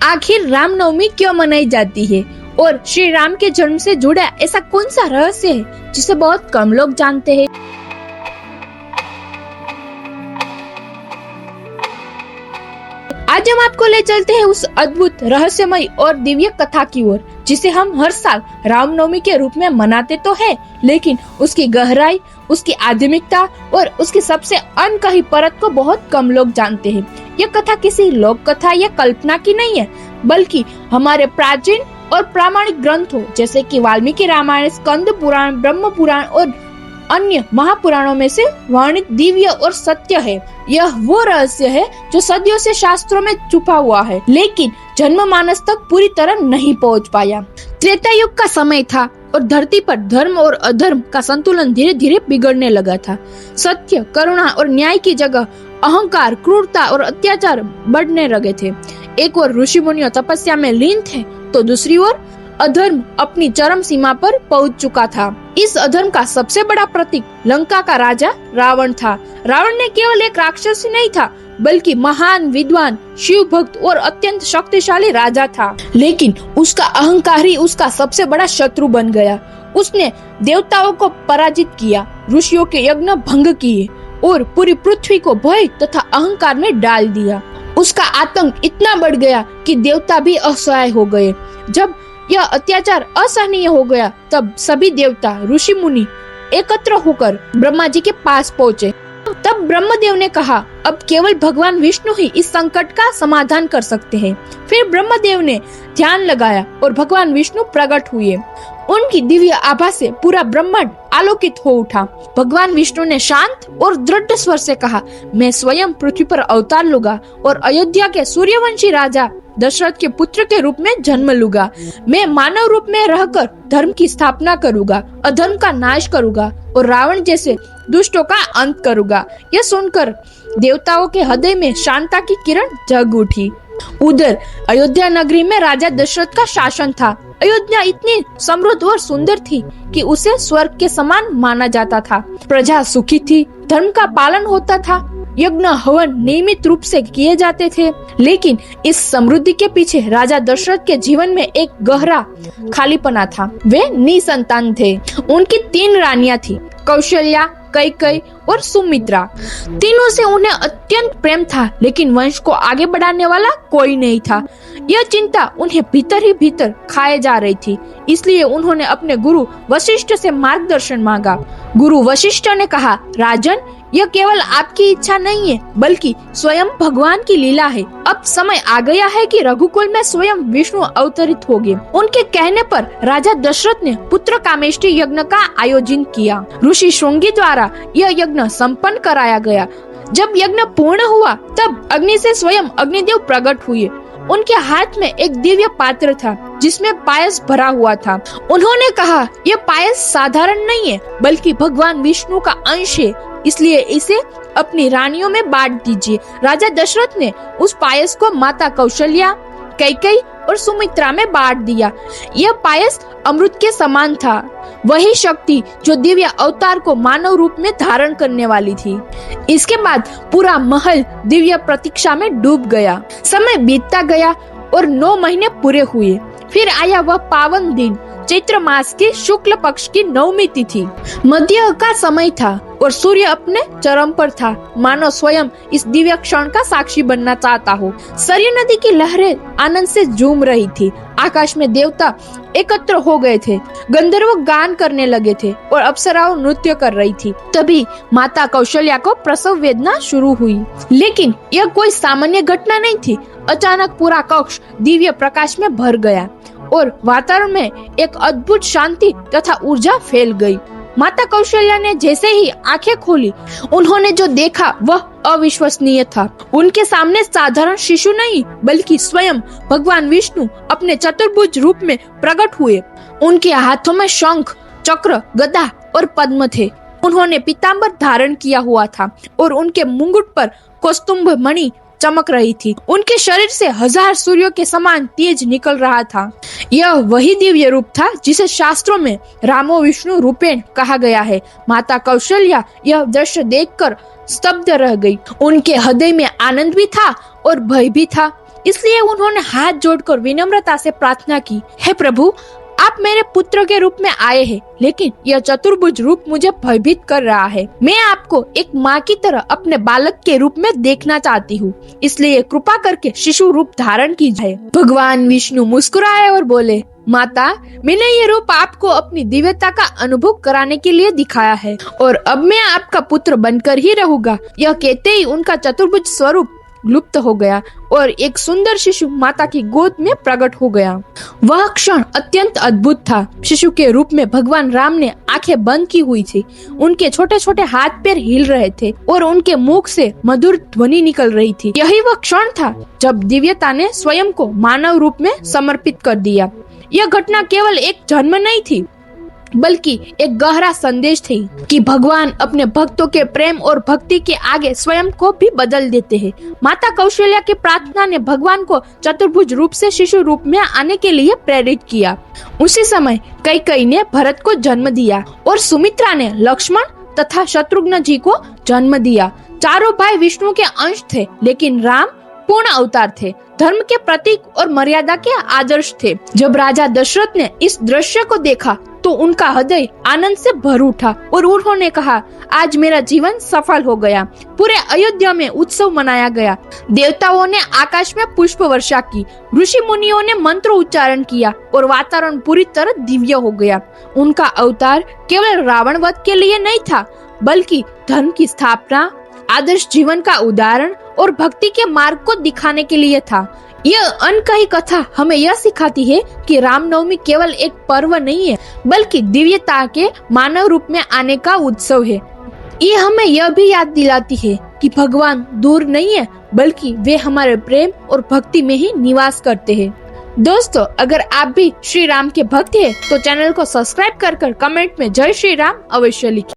आखिर रामनवमी क्यों मनाई जाती है और श्री राम के जन्म से जुड़ा ऐसा कौन सा रहस्य है जिसे बहुत कम लोग जानते हैं। आज हम आपको ले चलते हैं उस अद्भुत रहस्यमय और दिव्य कथा की ओर जिसे हम हर साल रामनवमी के रूप में मनाते तो हैं, लेकिन उसकी गहराई, उसकी आध्यात्मिकता और उसकी सबसे अनकही परत को बहुत कम लोग जानते हैं। यह कथा किसी लोक कथा या कल्पना की नहीं है, बल्कि हमारे प्राचीन और प्रामाणिक ग्रंथों जैसे कि वाल्मीकि रामायण, स्कंद पुराण, ब्रह्म पुराण और अन्य महापुराणों में से वर्णित दिव्य और सत्य है। यह वो रहस्य है जो सदियों से शास्त्रों में छुपा हुआ है, लेकिन जनमानस तक पूरी तरह नहीं पहुंच पाया। त्रेता युग का समय था और धरती पर धर्म और अधर्म का संतुलन धीरे धीरे बिगड़ने लगा था। सत्य, करुणा और न्याय की जगह अहंकार, क्रूरता और अत्याचार बढ़ने लगे थे। एक ओर ऋषि मुनियों तपस्या में लीन थे, तो दूसरी ओर अधर्म अपनी चरम सीमा पर पहुंच चुका था। इस अधर्म का सबसे बड़ा प्रतीक लंका का राजा रावण था। रावण ने केवल एक राक्षस ही नहीं था, बल्कि महान, विद्वान, शिव भक्त और अत्यंत शक्तिशाली राजा था। लेकिन उसका अहंकार ही उसका सबसे बड़ा शत्रु बन गया। उसने देवताओं को पराजित किया, ऋषियों के यज्ञ भंग किए और पूरी पृथ्वी को भय तथा अहंकार में डाल दिया। उसका आतंक इतना बढ़ गया कि देवता भी असहाय हो गए। जब यह अत्याचार असहनीय हो गया, तब सभी देवता, ऋषि मुनि एकत्र होकर ब्रह्मा जी के पास पहुँचे। तब ब्रह्मदेव ने कहा, अब केवल भगवान विष्णु ही इस संकट का समाधान कर सकते हैं। फिर ब्रह्मदेव ने ध्यान लगाया और भगवान विष्णु प्रकट हुए। उनकी दिव्य आभा से पूरा ब्रह्मांड आलोकित हो उठा। भगवान विष्णु ने शांत और दृढ़ स्वर से कहा, मैं स्वयं पृथ्वी पर अवतार लूंगा और अयोध्या के सूर्यवंशी राजा दशरथ के पुत्र के रूप में जन्म लूंगा। मैं मानव रूप में रहकर धर्म की स्थापना करूंगा, अधर्म का नाश करूंगा और रावण जैसे दुष्टों का अंत करूंगा। यह सुनकर देवताओं के हृदय में शांति की किरण जग उठी। उधर अयोध्या नगरी में राजा दशरथ का शासन था। अयोध्या इतनी समृद्ध और सुंदर थी कि उसे स्वर्ग के समान माना जाता था। प्रजा सुखी थी, धर्म का पालन होता था, यज्ञ हवन नियमित रूप से किए जाते थे। लेकिन इस समृद्धि के पीछे राजा दशरथ के जीवन में एक गहरा खालीपना था। वे निसंतान थे। उनकी 3 रानियां थी, कौशल्या, कैकेयी और सुमित्रा। तीनों से उन्हें अत्यंत प्रेम था, लेकिन वंश को आगे बढ़ाने वाला कोई नहीं था। यह चिंता उन्हें भीतर ही भीतर खाए जा रही थी। इसलिए उन्होंने अपने गुरु वशिष्ठ से मार्गदर्शन मांगा। गुरु वशिष्ठ ने कहा, राजन, यह केवल आपकी इच्छा नहीं है, बल्कि स्वयं भगवान की लीला है। अब समय आ गया है कि रघुकुल में स्वयं विष्णु अवतरित होंगे। उनके कहने पर राजा दशरथ ने पुत्र कामेष्टि यज्ञ का आयोजन किया। ऋषि श्रृंगी द्वारा यह यज्ञ संपन्न कराया गया। जब यज्ञ पूर्ण हुआ, तब अग्नि से स्वयं अग्निदेव प्रकट हुए। उनके हाथ में एक दिव्य पात्र था, जिसमें पायस भरा हुआ था। उन्होंने कहा, यह पायस साधारण नहीं है, बल्कि भगवान विष्णु का अंश है, इसलिए इसे अपनी रानियों में बांट दीजिए। राजा दशरथ ने उस पायस को माता कौशल्या, कैकेयी और सुमित्रा में बांट दिया। यह पायस अमृत के समान था, वही शक्ति जो दिव्य अवतार को मानव रूप में धारण करने वाली थी। इसके बाद पूरा महल दिव्य प्रतीक्षा में डूब गया। समय बीतता गया और 9 महीने पूरे हुए। फिर आया वह पावन दिन, चैत्र मास की शुक्ल पक्ष की 9वीं तिथि। मध्य का समय था और सूर्य अपने चरम पर था, मानो स्वयं इस दिव्य क्षण का साक्षी बनना चाहता हो। सरयू नदी की लहरें आनंद से झूम रही थी। आकाश में देवता एकत्र हो गए थे, गंधर्व गान करने लगे थे और अप्सराओं नृत्य कर रही थी। तभी माता कौशल्या को प्रसव वेदना शुरू हुई। लेकिन यह कोई सामान्य घटना नहीं थी। अचानक पूरा कक्ष दिव्य प्रकाश में भर गया और वातावरण में एक अद्भुत शांति तथा ऊर्जा फैल गई। माता कौशल्या ने जैसे ही आंखें खोली, उन्होंने जो देखा वह अविश्वसनीय था। उनके सामने साधारण शिशु नहीं, बल्कि स्वयं भगवान विष्णु अपने चतुर्भुज रूप में प्रकट हुए। उनके हाथों में शंख, चक्र, गदा और पद्म थे। उन्होंने पीतांबर धारण किया हुआ था और उनके मुंगुट पर कौस्तुभ मणि चमक रही थी। उनके शरीर से 1000 सूर्यों के समान तेज निकल रहा था। यह वही दिव्य रूप था जिसे शास्त्रों में रामो विष्णु रूपेण कहा गया है। माता कौशल्या यह दृश्य देखकर स्तब्ध रह गई। उनके हृदय में आनंद भी था और भय भी था। इसलिए उन्होंने हाथ जोड़कर विनम्रता से प्रार्थना की, हे प्रभु, आप मेरे पुत्र के रूप में आए हैं, लेकिन यह चतुर्भुज रूप मुझे भयभीत कर रहा है। मैं आपको एक माँ की तरह अपने बालक के रूप में देखना चाहती हूँ, इसलिए कृपा करके शिशु रूप धारण कीजिए। भगवान विष्णु मुस्कुराए और बोले, माता, मैंने ये रूप आपको अपनी दिव्यता का अनुभव कराने के लिए दिखाया है और अब मैं आपका पुत्र बनकर ही रहूंगा। यह कहते ही उनका चतुर्भुज स्वरूप लुप्त हो गया और एक सुंदर शिशु माता की गोद में प्रकट हो गया। वह क्षण अत्यंत अद्भुत था। शिशु के रूप में भगवान राम ने आंखें बंद की हुई थी, उनके छोटे छोटे हाथ पैर हिल रहे थे और उनके मुख से मधुर ध्वनि निकल रही थी। यही वह क्षण था जब दिव्यता ने स्वयं को मानव रूप में समर्पित कर दिया। यह घटना केवल एक जन्म नहीं थी, बल्कि एक गहरा संदेश थी कि भगवान अपने भक्तों के प्रेम और भक्ति के आगे स्वयं को भी बदल देते हैं। माता कौशल्या की प्रार्थना ने भगवान को चतुर्भुज रूप से शिशु रूप में आने के लिए प्रेरित किया। उसी समय कैकेयी ने भरत को जन्म दिया और सुमित्रा ने लक्ष्मण तथा शत्रुघ्न जी को जन्म दिया। चारों भाई विष्णु के अंश थे, लेकिन राम पूर्ण अवतार थे, धर्म के प्रतीक और मर्यादा के आदर्श थे। जब राजा दशरथ ने इस दृश्य को देखा तो उनका हृदय आनंद से भर उठा और उन्होंने कहा, आज मेरा जीवन सफल हो गया। पूरे अयोध्या में उत्सव मनाया गया। देवताओं ने आकाश में पुष्प वर्षा की, ऋषि मुनियों ने मंत्र उच्चारण किया और वातावरण पूरी तरह दिव्य हो गया। उनका अवतार केवल रावण वध के लिए नहीं था, बल्कि धर्म की स्थापना, आदर्श जीवन का उदाहरण और भक्ति के मार्ग को दिखाने के लिए था। यह अनकही कथा हमें यह सिखाती है कि रामनवमी केवल एक पर्व नहीं है, बल्कि दिव्यता के मानव रूप में आने का उत्सव है। ये हमें यह भी याद दिलाती है कि भगवान दूर नहीं है, बल्कि वे हमारे प्रेम और भक्ति में ही निवास करते हैं। दोस्तों, अगर आप भी श्री राम के भक्त हैं, तो चैनल को सब्सक्राइब कर कमेंट में जय श्री राम अवश्य लिखें।